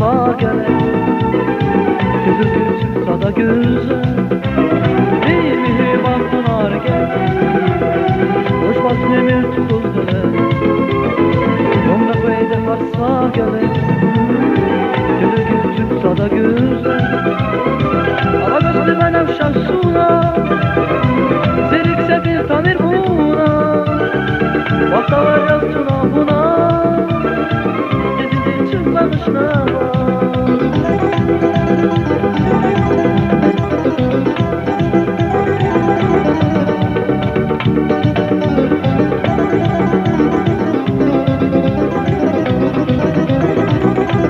varsa gerek. Gözü çıksa da güzel, bir mihriban pınar gel. Uçmaz nemir tutuldu, onda feyde varsa gerek. Gözü çıksa da güzel, ala gözlü benim şahsuna, zerikse bir tanır buna. Vakta var yaztuna buna, gidince çıkmamışına.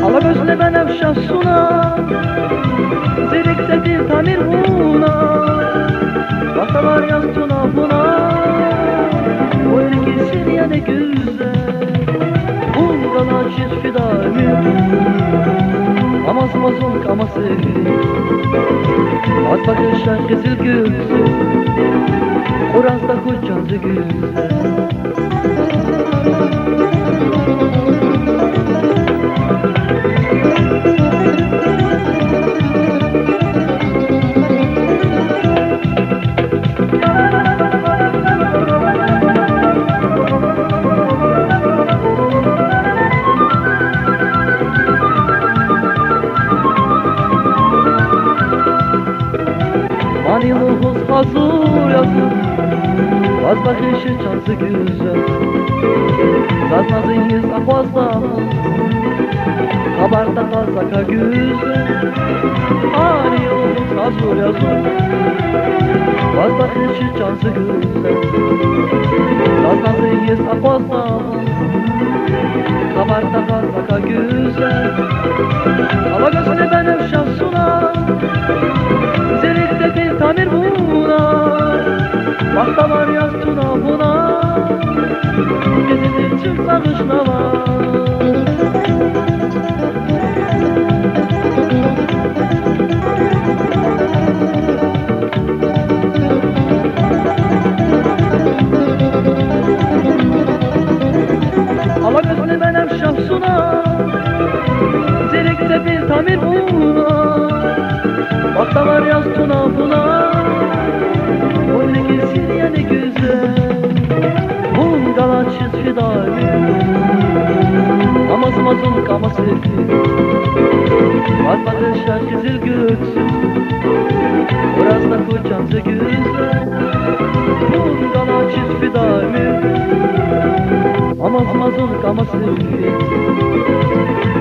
Ala gözle benim şahsuna, zerikse bir tanır buna. Vakta var yaztuna buna, o ilgisin ya ne güzel. Bundan açız fidamı, amazmazın kaması. At bakışlar kızıl gözü, Orazda kocandı güzel. Maniluğuz hazır yazır, vaz bakışı çansı güzel. Zaz nazıyız afazda, kabarda fazla güzel. Maniluğuz hazır yazır, vaz bakışı çansı güzel. Zaz nazıyız afazda, kabarda fazla güzel. Ala gözüne benim şahsuna, zerikte bir tamir buna. Vakta var yaztuna buna, gidince çıkmamışına var. Ala gözüne benim şahsuna, zerikte bir tamir buna. Vakta var yaztuna buna, o ne gitsin ya ne güzel. Bundan açız fidamı, amazmazın kaması. Var bakışlar kızıl göksü, Orazda kocandı güzel. Bundan açız fidamı, amazmazın kaması.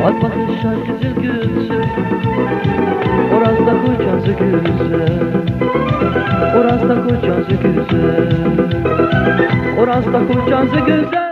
Var bakışlar kızıl göksü, Orazda kocandı güzel. Orazda kocandı güzel. Orazda kocandı güzel.